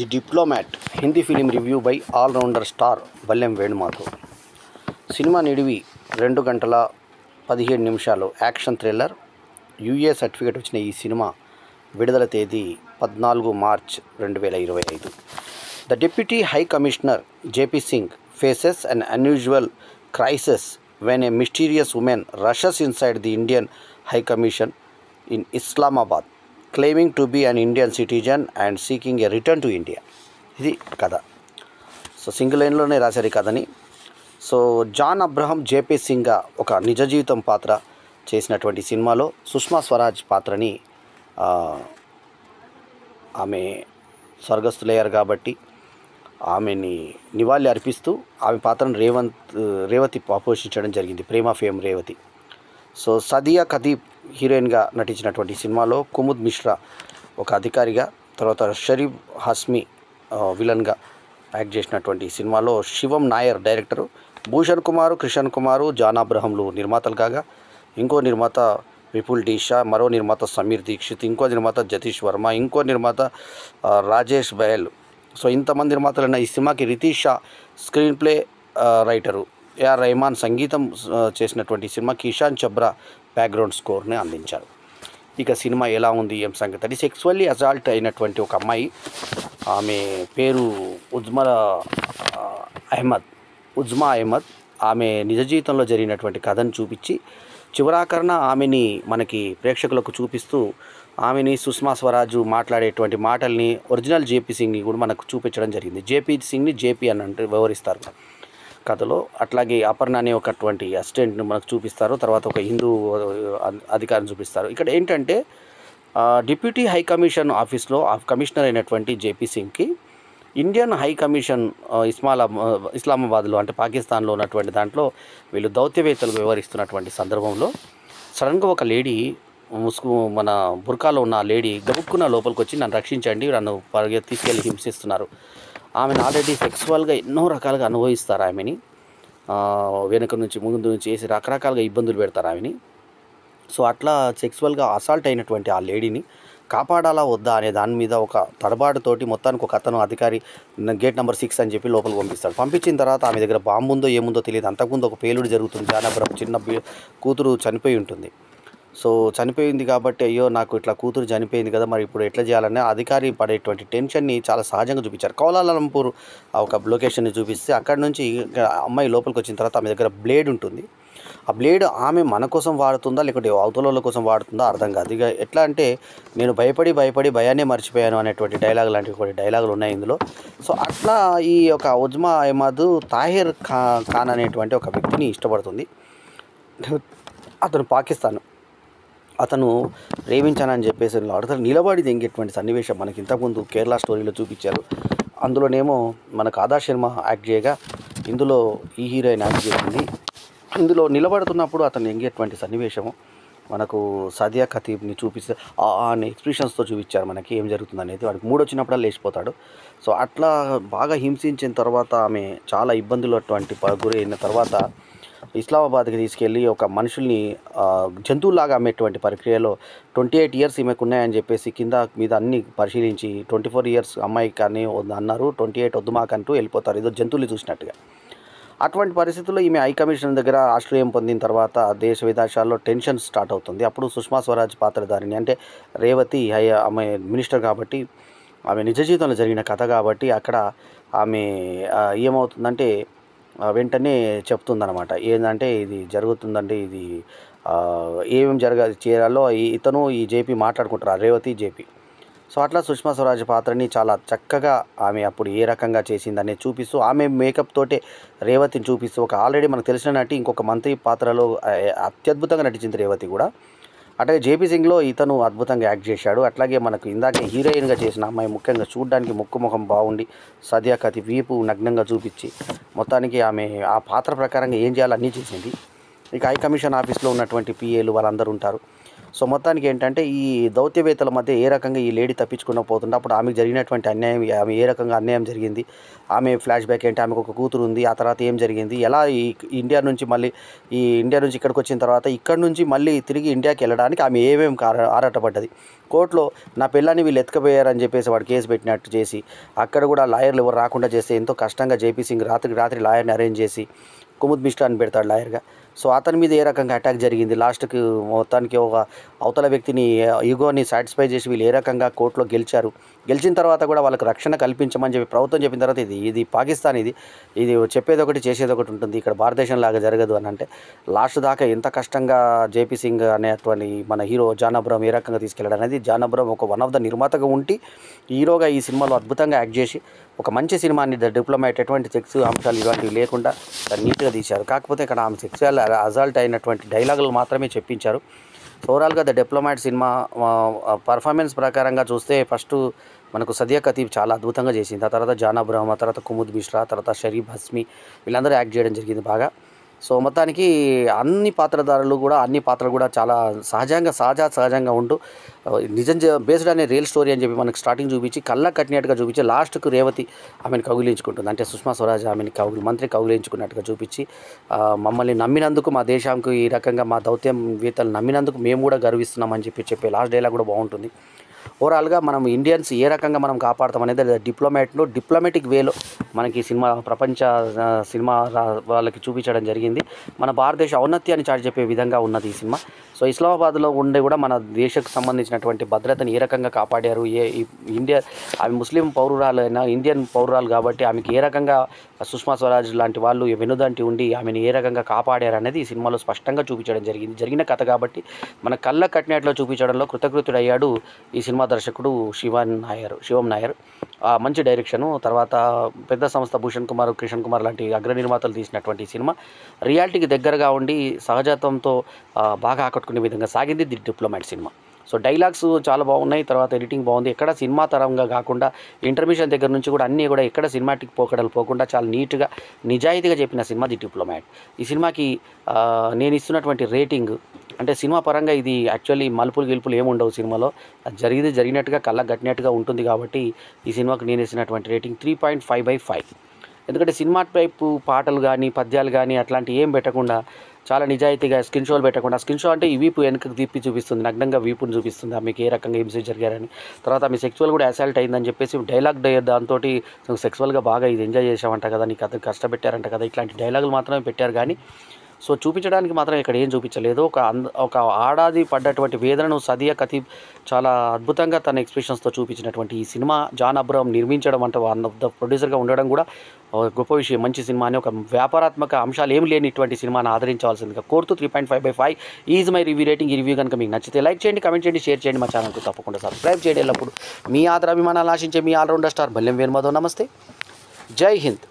The diplomat Hindi film review by all rounder star Vallem Venumadhav. సినిమా నిడివి 2 గంటల 17 నిమిషాలు యాక్షన్ థ్రిల్లర్. యూఏ సర్టిఫికేట్ వచ్చిన ఈ సినిమా విడుదల తేదీ 14 March 2025. The deputy high commissioner JP Singh faces an unusual crisis when a mysterious woman rushes inside the Indian High Commission in Islamabad, claiming to be an Indian citizen and seeking a return to India. ఇది కథ. So single లైన్లోనే రాశారు ఈ కథని. So John Abraham JP సింగ్గా ఒక నిజ జీవితం పాత్ర చేసినటువంటి సినిమాలో సుష్మా స్వరాజ్ పాత్రని ఆమె స్వర్గస్థులయ్యారు కాబట్టి ఆమెని నివాళి అర్పిస్తూ ఆమె పాత్రను రేవతి పోషించడం జరిగింది. ప్రేమ ఫేమ్ రేవతి. సో సదియా ఖతీబ్ హీరోయిన్గా నటించినటువంటి సినిమాలో కుముద్ మిశ్రా ఒక అధికారిగా, తర్వాత షరీఫ్ హస్మి విలన్గా యాక్ట్ చేసినటువంటి సినిమాలో శివం నాయర్ డైరెక్టరు, భూషణ్ కుమారు, కిషన్ కుమారు, జాన్ అబ్రహంలు నిర్మాతలు కాగా, ఇంకో నిర్మాత విపుల్ డీషా, మరో నిర్మాత సమీర్ దీక్షిత్, ఇంకో నిర్మాత జతీష్ వర్మ, ఇంకో నిర్మాత రాజేష్ బయల్. సో ఇంతమంది నిర్మాతలైన ఈ సినిమాకి Riteish Shah screenplay writer, AR Rahman సంగీతం చేసినటువంటి సినిమాకి ఇషాన్ చబ్రా బ్యాక్గ్రౌండ్ స్కోర్ని అందించారు. ఇక సినిమా ఎలా ఉంది ఏం సంగతి అంటే, సెక్సువల్లీ అసాల్ట్ అయినటువంటి ఒక అమ్మాయి, ఆమె పేరు ఉజ్మా అహ్మద్. ఆమె నిజ జీవితంలో జరిగినటువంటి కథను చూపించి చివరాకరణ ఆమెని మనకి ప్రేక్షకులకు చూపిస్తూ ఆమెని సుష్మా స్వరాజు మాట్లాడేటువంటి మాటల్ని ఒరిజినల్ జేపీ సింగ్ని కూడా మనకు చూపించడం జరిగింది. జేపీ సింగ్ని జేపీ అని అంటే వివరిస్తారు కథలో. అట్లాగే అపర్ణ అనే ఒకటువంటి అసిస్టెంట్ని మనకు చూపిస్తారు. తర్వాత ఒక హిందూ అధికారిని చూపిస్తారు. ఇక్కడ ఏంటంటే డిప్యూటీ హై కమిషన్ ఆఫీస్లో కమిషనర్ అయినటువంటి జేపీ సింగ్కి ఇండియన్ హై కమిషన్ ఇస్లామాబాద్లో అంటే పాకిస్తాన్లో ఉన్నటువంటి దాంట్లో వీళ్ళు దౌత్యవేత్తలు వ్యవహరిస్తున్నటువంటి సందర్భంలో సడన్గా ఒక లేడీ మన బుర్కాలో ఉన్న ఆ లేడీ గబుక్కున లోపలికి వచ్చి నన్ను రక్షించండి, నన్ను తీసుకెళ్ళి హింసిస్తున్నారు. ఆమెను ఆల్రెడీ సెక్సువల్గా ఎన్నో రకాలుగా అనుభవిస్తారు. ఆమెని వెనుక నుంచి ముందు నుంచి వేసి రకరకాలుగా ఇబ్బందులు పెడతారు ఆమెని. సో అట్లా సెక్సువల్గా అసాల్ట్ అయినటువంటి ఆ లేడీని కాపాడాలా వద్దా అనే దాని మీద ఒక తడబాటుతోటి మొత్తానికి ఒక అతను అధికారి గేట్ నెంబర్ 6 అని చెప్పి లోపలికి పంపిస్తాడు. పంపించిన తర్వాత ఆమె దగ్గర బాంబు ఉందో ఏముందో తెలియదు. అంతకుముందు ఒక పేలుడు జరుగుతుంది. జానబ్రహం చిన్న కూతురు చనిపోయి ఉంటుంది. సో చనిపోయింది కాబట్టి అయ్యో నాకు ఇట్లా కూతురు చనిపోయింది కదా, మరి ఇప్పుడు ఎట్లా చేయాలనే అధికారి పడేటువంటి టెన్షన్ని చాలా సహజంగా చూపించారు. కౌలాలంపూర్ ఒక లొకేషన్ని చూపిస్తే అక్కడ నుంచి అమ్మాయి లోపలికి వచ్చిన తర్వాత ఆమె దగ్గర బ్లేడ్ ఉంటుంది. ఆ బ్లేడ్ ఆమె మన కోసం వాడుతుందా లేకపోతే అవతల కోసం వాడుతుందా అర్థం కాదు. ఇక ఎట్లా అంటే నేను భయపడి భయాన్నే మర్చిపోయాను అనేటువంటి డైలాగ్ లాంటివి కొన్ని డైలాగులు ఉన్నాయి ఇందులో. సో అట్లా ఈ యొక్క ఉజ్మా అహ్మద్ తాహిర్ ఖాన్ అనేటువంటి ఒక వ్యక్తిని ఇష్టపడుతుంది. అతను ప్రేమించానని చెప్పేసి అతను నిలబడి దెంగేటువంటి సన్నివేశం మనకి ఇంతకుముందు కేరళ స్టోరీలో చూపించారు. అందులోనేమో మనకు ఆదార్ శర్మ యాక్ట్ చేయగా ఇందులో ఈ హీరోయిన్ యాక్ట్ చేసింది. ఇందులో నిలబడుతున్నప్పుడు అతను ఎంగేటువంటి సన్నివేశము మనకు సదియా ఖతీబ్ని చూపిస్తే అనే ఎక్స్ప్రెషన్స్తో చూపించారు మనకి ఏం జరుగుతుంది అనేది. వాడికి మూడు వచ్చినప్పుడల్లా లేచిపోతాడు. సో అట్లా బాగా హింసించిన తర్వాత ఆమె చాలా ఇబ్బందులు అటువంటి గురి అయిన తర్వాత ఇస్లామాబాద్కి తీసుకెళ్ళి ఒక మనుషుల్ని జంతువులాగా అమ్మేటువంటి ప్రక్రియలో 28 ఇయర్స్ ఈమెకు ఉన్నాయని చెప్పేసి కింద మీద అన్ని పరిశీలించి 24 ఇయర్స్ అమ్మాయికి కానీ అన్నారు, 28 వద్దు మాకంటూ వెళ్ళిపోతారు, ఏదో జంతువులు చూసినట్టుగా. అటువంటి పరిస్థితుల్లో ఈమె హై కమిషన్ దగ్గర ఆశ్రయం పొందిన తర్వాత దేశ విదేశాల్లో టెన్షన్ స్టార్ట్ అవుతుంది. అప్పుడు సుష్మా స్వరాజ్ పాత్రధారిని అంటే రేవతి ఆమె మినిస్టర్ కాబట్టి, ఆమె నిజ జీవితంలో జరిగిన కథ కాబట్టి అక్కడ ఆమె ఏమవుతుందంటే వెంటనే చెప్తుందన్నమాట. ఏంటంటే ఇది జరుగుతుందంటే ఇది ఏమేమి చేయాలో ఇతను ఈ జేపీ మాట్లాడుకుంటారు, రేవతి జేపీ. సో అట్లా సుష్మా స్వరాజ్ పాత్రని చాలా చక్కగా ఆమె అప్పుడు ఏ రకంగా చేసిందనే చూపిస్తూ ఆమె మేకప్ తోటే రేవతిని చూపిస్తూ ఒక ఆల్రెడీ మనకు తెలిసిన నటి ఇంకొక మంత్రి పాత్రలో అత్యద్భుతంగా నటించింది రేవతి కూడా. అట్లాగే జేపీ సింగ్లో ఇతను అద్భుతంగా యాక్ట్ చేశాడు. అట్లాగే మనకు ఇందాకే హీరోయిన్గా చేసిన అమ్మాయి ముఖ్యంగా చూడడానికి ముఖం బాగుండి సదియా ఖతీబ్ వీపు నగ్నంగా చూపించి మొత్తానికి ఆమె ఆ పాత్ర ప్రకారంగా ఏం చేయాలో అన్నీ చేసింది. ఇక హై కమిషన్ ఆఫీస్లో ఉన్నటువంటి పిఏలు వాళ్ళందరూ ఉంటారు. సో మొత్తానికి ఏంటంటే ఈ దౌత్యవేత్తల మధ్య ఏ రకంగా ఈ లేడీ తప్పించుకున్న పోతుంటే అప్పుడు ఆమెకు జరిగినటువంటి అన్యాయం, ఆమె ఏ రకంగా అన్యాయం జరిగింది, ఆమె ఫ్లాష్ బ్యాక్ ఏంటి, ఆమెకు ఒక కూతురు ఉంది, ఆ తర్వాత ఏం జరిగింది, ఎలా ఈ ఇండియా నుంచి మళ్ళీ ఇండియా నుంచి ఇక్కడికి వచ్చిన తర్వాత ఇక్కడ నుంచి మళ్ళీ తిరిగి ఇండియాకి వెళ్ళడానికి ఆమె ఏమేమి ఆరాటపడ్డది. కోర్టులో నా పిల్లని వీళ్ళు ఎత్తుకుపోయారని చెప్పేసి వాడు కేసు పెట్టినట్టు చేసి అక్కడ కూడా లాయర్లు ఎవరు రాకుండా చేస్తే ఎంతో కష్టంగా జేపీ సింగ్ రాత్రికి రాత్రి లాయర్ని అరేంజ్ చేసి కుముద్ మిశ్రా అని పెడతాడు లాయర్గా. సో అతని మీద ఏ రకంగా అటాక్ జరిగింది, లాస్ట్కి మొత్తానికి ఒక అవతల వ్యక్తిని ఈగోని సాటిస్ఫై చేసి వీళ్ళు ఏ రకంగా కోర్టులో గెలిచిన తర్వాత కూడా వాళ్ళకి రక్షణ కల్పించమని చెప్పి ప్రభుత్వం చెప్పిన తర్వాత ఇది పాకిస్తాన్, ఇది చెప్పేది ఒకటి చేసేది ఒకటి ఉంటుంది, ఇక్కడ భారతదేశం లాగా జరగదు అని అంటే లాస్ట్ దాకా ఎంత కష్టంగా జేపీ సింగ్ అనేటువంటి మన హీరో జాన్ అబ్రహం ఏ రకంగా తీసుకెళ్ళాడు అనేది. జాన్ అబ్రహం ఒక వన్ ఆఫ్ ద నిర్మాతగా ఉండి హీరోగా ఈ సినిమాలో అద్భుతంగా యాక్ట్ చేసి ఒక మంచి సినిమాని డిప్లొమాట్ ఎటువంటి సెక్స్ అంశాలు ఇలాంటివి లేకుండా నీట్గా తీశారు. కాకపోతే ఇక్కడ ఆమె సెక్సువల్ అజాల్ట్ అయినటువంటి డైలాగులు మాత్రమే చెప్పించారు. ఓవరాల్గా ద డిప్లొమాట్ సినిమా పర్ఫార్మెన్స్ ప్రకారంగా చూస్తే ఫస్ట్ మనకు సదియా ఖతీబ్ చాలా అద్భుతంగా చేసింది, ఆ తర్వాత జాన్ అబ్రహం, ఆ తర్వాత కుముద్ మిశ్రా, తర్వాత షరీఫ్ హస్మి వీళ్ళందరూ యాక్ట్ చేయడం జరిగింది బాగా. సో మొత్తానికి అన్ని పాత్రధారులు కూడా అన్ని పాత్రలు కూడా చాలా సహజంగా ఉంటూ నిజం బేస్డ్ అనే రియల్ స్టోరీ అని చెప్పి మనకు స్టార్టింగ్ చూపించి కళ్ళ కట్టినట్టుగా చూపించి లాస్ట్కు రేవతి ఆమెను కౌగిలించుకుంటుంది, అంటే సుష్మా స్వరాజ్ ఆమెను మంత్రి కౌగిలించుకున్నట్టుగా చూపించి మమ్మల్ని నమ్మినందుకు, మా దేశానికి ఈ రకంగా మా దౌత్యవేత్తలు నమ్మినందుకు మేము కూడా గర్విస్తున్నామని చెప్పే లాస్ట్ డైలాగ్ కూడా బాగుంటుంది. ఓవరాల్గా మనం ఇండియన్స్ ఏ రకంగా మనం కాపాడతాం అనేది డిప్లొమాటిక్ వేలో మనకి సినిమా ప్రపంచ సినిమా వాళ్ళకి చూపించడం జరిగింది. మన భారతదేశ ఔన్నత్యాన్ని చాటి చెప్పే విధంగా ఉన్నది ఈ సినిమా. సో ఇస్లామాబాద్లో ఉండే కూడా మన దేశకు సంబంధించినటువంటి భద్రతను ఏ రకంగా కాపాడారు, ఆమె ముస్లిం పౌరురాలైనా ఇండియన్ పౌరురాలు కాబట్టి ఆమెకి ఏ రకంగా సుష్మా స్వరాజ్ లాంటి వాళ్ళు వెనుదంటి ఉండి ఆమెను ఏ రకంగా కాపాడారు అనేది ఈ సినిమాలో స్పష్టంగా చూపించడం జరిగిన కథ కాబట్టి మన కళ్ళ కట్టినట్లో చూపించడంలో కృతకృతుడయ్యాడు ఈ సినిమా దర్శకుడు శివం నాయర్. మంచి డైరెక్షను, తర్వాత పెద్ద సంస్థ భూషణ్ కుమార్, కిషన్ కుమార్ లాంటి అగ్ర నిర్మాతలు తీసినటువంటి సినిమా రియాలిటీకి దగ్గరగా ఉండి సహజత్వంతో బాగా ఆకట్టుకునే విధంగా సాగింది the diplomat cinema. So dialogues చాలా బాగున్నాయి, తర్వాత ఎడిటింగ్ బాగుంది, ఎక్కడ సినిమా తరంగా కాకుండా ఇంటర్మిషన్ దగ్గర నుంచి కూడా అన్నీ కూడా ఎక్కడ సినిమాటిక్ పోకడలు పోకుండా చాలా నీట్గా నిజాయితీగా చెప్పిన సినిమా ది డిప్లొమాట్. ఈ సినిమాకి నేను ఇస్తున్నటువంటి రేటింగ్ అంటే సినిమా పరంగా ఇది యాక్చువల్లీ మలుపులు ఏముండవు సినిమాలో, జరిగినట్టుగా కళ్ళకు గట్టినట్టుగా ఉంటుంది కాబట్టి ఈ సినిమాకి నేను ఇచ్చినటువంటి రేటింగ్ 3.5/5. ఎందుకంటే సినిమా టైపు పాటలు కానీ పద్యాలు కానీ అట్లాంటివి ఏం పెట్టకుండా చాలా నిజాయితీగా స్క్రీన్ షోలు పెట్టకుండా, స్క్రీన్ షో అంటే ఈ వీపు వెనకకు తిప్పి చూపిస్తుంది, నగ్నంగా వీపుని చూపిస్తుంది ఆమెకి ఏ రకంగా హింస జరిగారని. తర్వాత ఆమె సెక్సువల్ కూడా అసాల్ట్ అయిందని చెప్పేసి డైలాగ్ దాంతో సెక్సువల్గా బాగా ఇది ఎంజాయ్ చేసామంట కదా, నీకు అది కష్టపెట్టారంట కదా, ఇట్లాంటి డైలాగులు మాత్రమే పెట్టారు కానీ సో చూపించడానికి మాత్రం ఇక్కడ ఏం చూపించలేదు. ఒక ఆడాది పడ్డటువంటి వేదనను సదియా ఖతీబ్ చాలా అద్భుతంగా తన ఎక్స్ప్రెషన్స్తో చూపించినటువంటి ఈ సినిమా జాన్ అబ్రహం నిర్మించడం అంటే వన్ ఆఫ్ ద ప్రొడ్యూసర్గా ఉండడం కూడా గొప్ప విషయం. మంచి సినిమా అని ఒక వ్యాపారాత్మక అంశాలు ఏమి లేనిటువంటి సినిమాను ఆదరించవలసిందిగా కోరుతూ 3.5/5 ఈజ్ మై రివ్యూ రేటింగ్. ఈ రివ్యూ కనుక మీకు నచ్చితే లైక్ చేయండి, కమెంట్ చేయండి, షేర్ చేయండి, మా ఛానల్కు తప్పకుండా సబ్స్క్రైబ్ చేయండి. ఎల్లప్పుడు మీ ఆదరాభిమానాలు ఆశించే మీ ఆల్రౌండర్ స్టార్ బల్లెం వేణుమాధవ్. నమస్తే, జై హింద్.